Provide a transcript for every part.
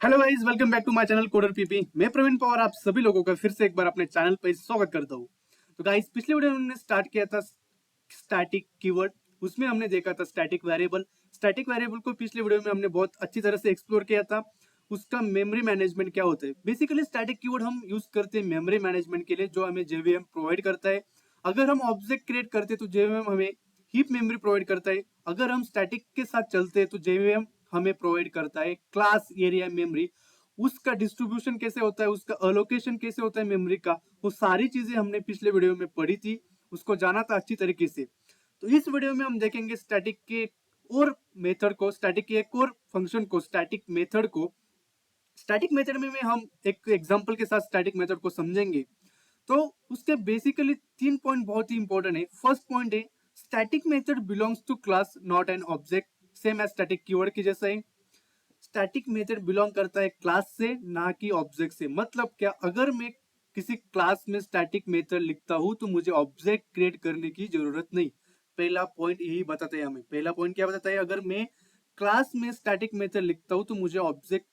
Hello guys, welcome back to my channel coder PP. मैं प्रवीण पवार आप सभी लोगों का फिर से एक बार अपने चैनल पर स्वागत करता हूँ। तो गाइस, पिछले वीडियो में हमने स्टार्ट किया था स्टैटिक कीवर्ड। उसमें हमने देखा था स्टैटिक वेरिएबल। स्टैटिक वेरिएबल को पिछले वीडियो में हमने बहुत अच्छी तरह से एक्सप्लोर किया था। उसका मेमोरी मैनेजमेंट क्या होता है। बेसिकली स्टैटिक कीवर्ड हम यूज करते हैं मेमोरी मैनेजमेंट के लिए, जो हमें जेवीएम प्रोवाइड करता है। अगर हम ऑब्जेक्ट क्रिएट करते हैं तो जेवीएम हमें हीप मेमोरी प्रोवाइड करता है। अगर हम स्टैटिक के साथ चलते हैं तो जेवीएम हमें प्रोवाइड करता है क्लास एरिया मेमोरी। उसका डिस्ट्रीब्यूशन कैसे होता है, उसका अलोकेशन कैसे होता है मेमोरी का, वो सारी चीजें हमने पिछले वीडियो में पढ़ी थी, उसको जाना था अच्छी तरीके से। तो इस वीडियो में हम देखेंगे स्टैटिक के और मेथड को, स्टैटिक के एक और फंक्शन को, स्टैटिक मेथड को। स्टैटिक मेथड में हम एक एग्जांपल के साथ स्टैटिक मेथड को समझेंगे। तो उसके बेसिकली 3 पॉइंट बहुत ही इंपॉर्टेंट है। फर्स्ट पॉइंट है, static method belongs to class not an object. Same as static keyword की जैसा ही स्टैटिक मेथड बिलोंग करता है क्लास से, ना कि ऑब्जेक्ट से। मतलब क्या, अगर मैं किसी क्लास में स्टैटिक मेथड लिखता हूं तो मुझे ऑब्जेक्ट क्रिएट करने की जरूरत नहीं। पहला पॉइंट यही बताता है हमें। पहला पॉइंट क्या बताता है, अगर मैं क्लास में स्टैटिक मेथड लिखता हूं तो मुझे ऑब्जेक्ट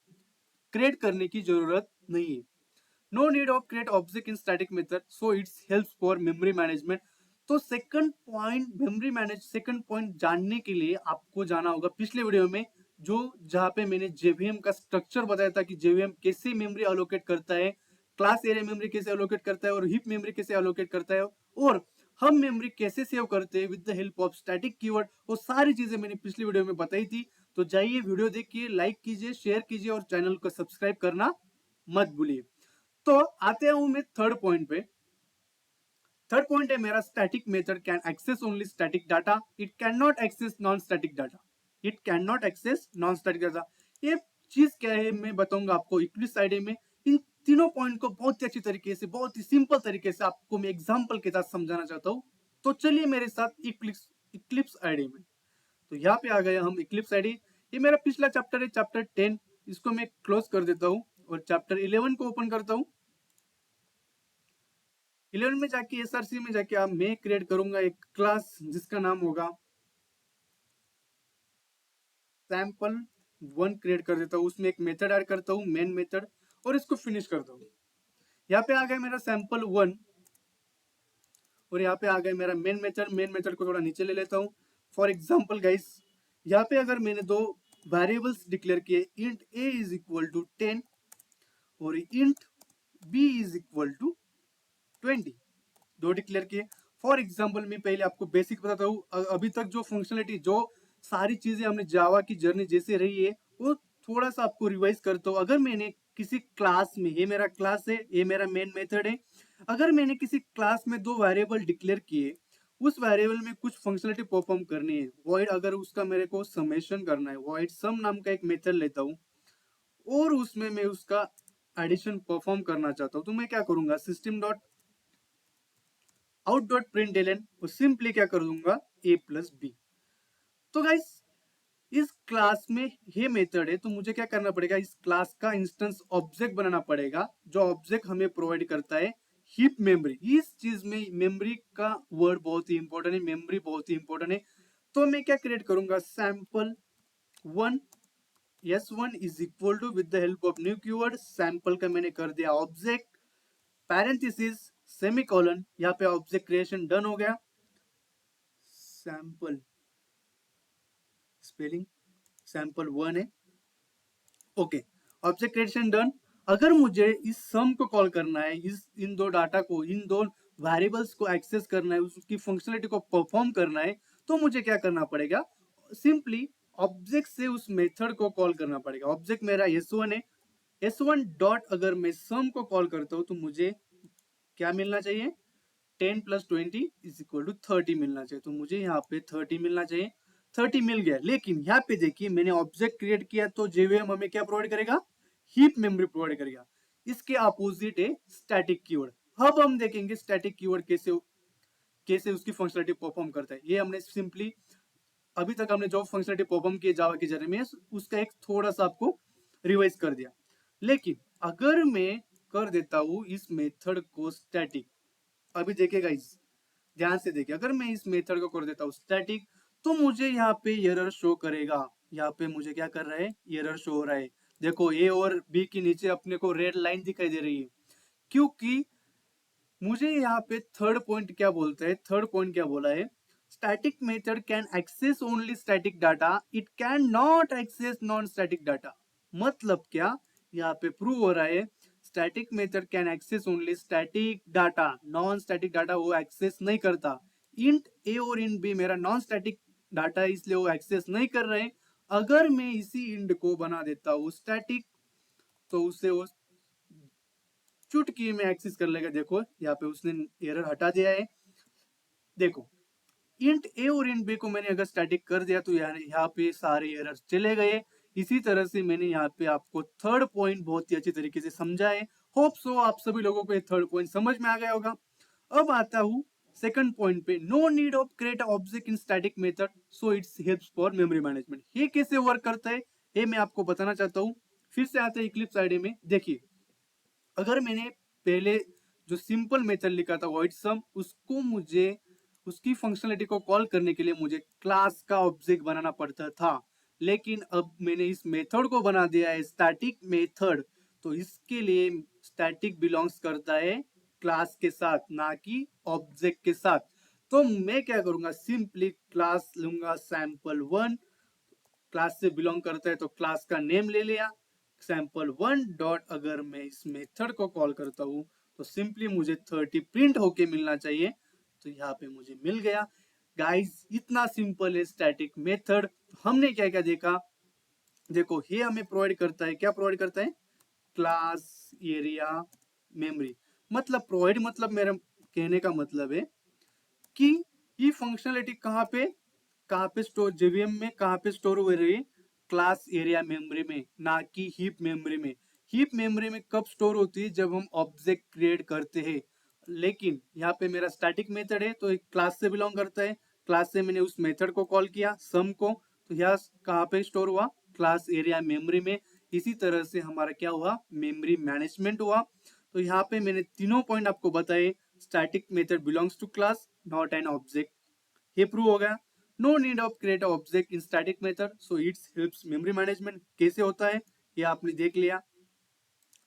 क्रिएट करने की जरूरत नहीं है। No need of create object in static method, so it's helps for memory management. तो second point, memory manage, second point जानने के लिए आपको जाना होगा पिछले वीडियो में, जो जहां पे मैंने जेवीएम का स्ट्रक्चर बताया था कि जेवीएम कैसे मेमोरी अलोकेट करता है, क्लास एरिया मेमोरी कैसे अलोकेट करता है और हीप मेमोरी कैसे अलोकेट करता है, और हम मेमोरी कैसे सेव करते हैं with the help of static keyword. वो सारी चीजें मैंने पिछली वीडियो में बताई थी। तो जाइए, वीडियो देखिए, लाइक कीजिए, शेयर कीजिए और चैनल को सब्सक्राइब करना मत भूलिए। तो आते हूं मैं थर्ड पॉइंट पे। थर्ड पॉइंट है मेरा, static method can access only static data, it can not access non static data. It can not access non static data. ये चीज क्या है मैं बताऊंगा आपको इक्लिप्स आईडी में। इन तीनों पॉइंट को बहुत ही अच्छी तरीके से, बहुत ही सिंपल तरीके से आपको मैं एग्जांपल के साथ समझाना चाहता हूं। तो चलिए मेरे साथ इक्लिप्स आईडी में। तो यहाँ पे आ गया हम इक्लिप्स आईडी। ये मेरा पिछला चैप्टर है, चैप्टर 10। इसको मैं क्लोज कर देता हूँ और चैप्टर 11 को ओपन करता हूँ। 11 में जाके एसआरसी में जाके आप मैं क्रिएट करूंगा एक क्लास जिसका नाम होगा सैंपल 1। क्रिएट कर देता हूँ, उसमें एक मेथड ऐड करता हूँ, मेन मेथड, और इसको फिनिश करता हूँ। यहाँ पे आ गया मेरा सैंपल 1 और यहाँ पे आ गया मेरा मेन मेथड। मेन मेथड को थोड़ा नीचे ले लेता हूँ। फॉर एग्जाम्पल गाइस, यहाँ पे अगर मैंने दो वेरिएबल्स डिक्लेयर किए, int a is equal to 10 और int b is equal to 20, दो डिक्लेयर किए। फॉर एग्जाम्पल मैं पहले आपको बेसिक बताता हूँ। अभी तक जो फंक्शनलिटी, जो सारी चीजें हमने जावा की जर्नी जैसे रही है, वो थोड़ा सा आपको रिवाइज करता हूँ। अगर मैंने किसी क्लास में, ये मेरा क्लास है, ये मेरा मेन मेथड है, अगर मैंने किसी क्लास में दो वेरिएबल डिक्लेयर किए, उस वेरिएबल में कुछ फंक्शनलिटी परफॉर्म करनी है, वॉइड अगर उसका मेरे को समेशन करना है, वॉइड सम नाम का एक मेथड लेता हूँ और उसमें मैं उसका एडिशन परफॉर्म करना चाहता हूँ, तो मैं क्या करूंगा, system dot out dot println और सिंपली क्या कर दूंगा, ए प्लस बी। तो गाइस, इस क्लास में ये मेथड है, तो मुझे क्या करना पड़ेगा, इस क्लास का इंस्टेंस ऑब्जेक्ट बनाना पड़ेगा, जो ऑब्जेक्ट हमें प्रोवाइड करता है हीप मेमोरी। इस चीज में मेमोरी का वर्ड बहुत ही इंपॉर्टेंट है, मेमोरी बहुत ही इंपॉर्टेंट है। तो मैं क्या क्रिएट करूंगा, sample 1 s1 is equal to, with the help of new keyword sample का मैंने कर दिया ऑब्जेक्ट, पैरेंथेसिस, सेमीकोलन, यहाँ पे ऑब्जेक्ट क्रिएशन डन हो गया। सैंपल स्पेलिंग सैंपल 1 है, ओके, ऑब्जेक्ट क्रिएशन डन। अगर मुझे इस सम को कॉल करना है, इन दो डाटा को, इन दो वेरिएबल्स को एक्सेस करना है, उसकी फंक्शनलिटी को परफॉर्म करना है, तो मुझे क्या करना पड़ेगा, सिंपली ऑब्जेक्ट से उस मेथड को कॉल करना पड़ेगा। ऑब्जेक्ट मेरा s1 है, s1 डॉट अगर मैं सम को कॉल करता हूं तो मुझे क्या मिलना चाहिए, 10 प्लस 20 इज इक्वल टू 30 मिलना चाहिए। तो मुझे यहाँ पे 30 मिलना चाहिए। 30 मिल गया, लेकिन यहाँ पे देखिए मैंने ऑब्जेक्ट क्रिएट किया तो जेवीएम हमें क्या प्रोवाइड करेगा, हीप मेमोरी प्रोवाइड करेगा। इसके अपोजिट है स्टैटिक कीवर्ड। अब हम देखेंगे स्टैटिक कीवर्ड कैसे कैसे उसकी फंक्शनलिटी परफॉर्म करता है। ये हमने सिंपली अभी तक हमने जो फंक्शनलिटी परफॉर्म की जावा के जरिए में, उसका एक थोड़ा सा आपको रिवाइज कर दिया। लेकिन अगर मैं कर देता हूं इस मेथड को स्टैटिक, अभी देखिएगा, इस ध्यान से देखिए, अगर मैं इस मेथड को कर देता हूँ स्टैटिक, तो मुझे यहाँ पे एरर शो करेगा। यहाँ पे मुझे क्या कर रहा है, एरर शो हो रहा है। देखो ए और बी के नीचे अपने को रेड लाइन दिखाई दे रही है, क्योंकि मुझे यहाँ पे थर्ड पॉइंट क्या बोलता है, थर्ड पॉइंट क्या बोला है, static method can access only static data, it can not access non static data. मतलब क्या, यहाँ पे प्रूव हो रहा है static method can access only static data, non static data वो एक्सेस नहीं करता। इंट ए और इंट बी मेरा नॉन स्टैटिक डाटा है, इसलिए वो एक्सेस नहीं कर रहे हैं। अगर मैं इसी इंट को बना देता हूँ स्टैटिक, तो उससे वो चुटकी में एक्सेस कर लेगा। देखो यहाँ पे उसने एरर हटा दिया है। देखो इंट ए और इंट बी को मैंने अगर स्टैटिक कर दिया तो यहाँ पे सारे एरर चले गए। इसी तरह से मैंने यहाँ पे आपको थर्ड पॉइंट बहुत ही अच्छी तरीके से समझा है। होप सो आप सभी लोगों को ये थर्ड पॉइंट समझ में आ गया होगा। अब आता हूँ सेकंड पॉइंट पे, no need of create object in static method so it's helps for memory management. ये कैसे वर्क करता है ये मैं आपको बताना चाहता हूँ। फिर से आते हैं इक्लिप्स आईडी में। देखिए अगर मैंने पहले जो सिंपल मेथड लिखा था वॉइड सम, उसको मुझे उसकी फंक्शनलिटी को कॉल करने के लिए मुझे क्लास का ऑब्जेक्ट बनाना पड़ता था। लेकिन अब मैंने इस मेथड को बना दिया है स्टैटिक मेथड, तो इसके लिए स्टैटिक बिलोंग्स करता है क्लास के साथ, ना कि ऑब्जेक्ट के साथ। तो मैं क्या करूंगा, सिंपली क्लास लूंगा sample1, क्लास से बिलोंग करता है तो क्लास का नेम ले लिया sample1 डॉट। अगर मैं इस मेथड को कॉल करता हूँ तो सिंपली मुझे 30 प्रिंट होके मिलना चाहिए, तो यहाँ पे मुझे मिल गया। गाइस इतना सिंपल है स्टैटिक मेथड। हमने क्या क्या देखा, देखो ये हमें प्रोवाइड करता है, क्या प्रोवाइड करता है, क्लास एरिया मेमोरी। मतलब प्रोवाइड मतलब मेरा कहने का मतलब है कि ये फंक्शनलिटी कहाँ पे स्टोर, जेवीएम में कहाँ पे स्टोर हो रही है, क्लास एरिया मेमोरी में, ना कि हीप मेमोरी में। हीप मेमोरी में कब स्टोर होती है, जब हम ऑब्जेक्ट क्रिएट करते हैं। लेकिन यहाँ पे मेरा स्टैटिक मेथड है तो एक क्लास से बिलोंग करता है, क्लास से मैंने उस मेथड को कॉल किया सम को, तो यहाँ कहाँ पे स्टोर हुआ, क्लास एरिया मेमोरी में। इसी तरह से हमारा क्या हुआ, मेमोरी मैनेजमेंट हुआ। तो यहाँ पे मैंने तीनों पॉइंट आपको बताए। Static method belongs to class not an object, ये प्रूव हो गया। No need of create object in static method so it's helps memory management. कैसे होता है ये आपने देख लिया।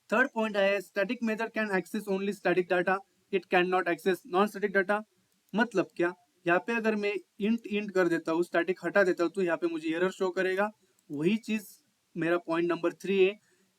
थर्ड पॉइंट है static method can access only static data, it can not access non static data. मतलब क्या, यहाँ पे अगर मैं इंट इंट कर देता हूँ, स्टैटिक हटा देता हूँ, तो यहाँ पे मुझे एरर शो करेगा। वही चीज मेरा पॉइंट नंबर 3 है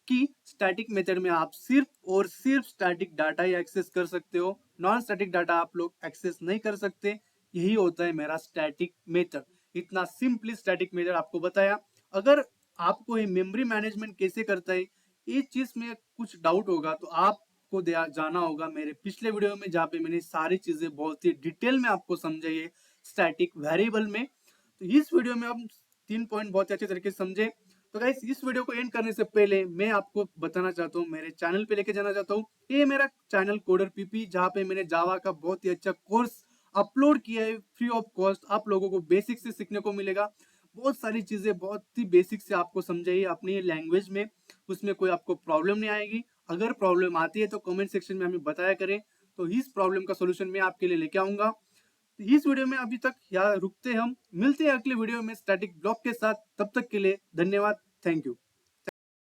कि स्टैटिक मेथड में आप सिर्फ और सिर्फ स्टैटिक डाटा ही एक्सेस कर सकते हो, नॉन स्टैटिक डाटा आप लोग एक्सेस नहीं कर सकते। यही होता है मेरा स्टैटिक मेथड। इतना सिंपली स्टैटिक मेथड आपको बताया। अगर आपको ये मेमोरी मैनेजमेंट कैसे करता है ये चीज में कुछ डाउट होगा तो आपको जाना होगा मेरे पिछले वीडियो में, जहाँ पे मैंने सारी चीजें बहुत ही डिटेल में आपको समझाई है स्टैटिक वेरिएबल में। तो इस वीडियो में हम 3 पॉइंट बहुत अच्छे तरीके से समझे। तो गाइस इस वीडियो को एंड करने से पहले मैं आपको बताना चाहता हूँ, मेरे चैनल पे लेके जाना चाहता हूँ। ये मेरा चैनल कोडर पीपी, जहाँ पे मैंने जावा का बहुत ही अच्छा कोर्स अपलोड किया है फ्री ऑफ कॉस्ट। आप लोगों को बेसिक से सीखने को मिलेगा, बहुत सारी चीजें बहुत ही बेसिक से आपको समझाइए अपनी लैंग्वेज में, उसमें कोई आपको प्रॉब्लम नहीं आएगी। अगर प्रॉब्लम आती है तो कमेंट सेक्शन में हमें बताया करें, तो इस प्रॉब्लम का सोल्यूशन मैं आपके लिए लेके आऊंगा। तो इस वीडियो में अभी तक यहाँ रुकते हैं, हम मिलते हैं अगले वीडियो में स्टैटिक ब्लॉक के साथ। तब तक के लिए धन्यवाद, थैंक यू।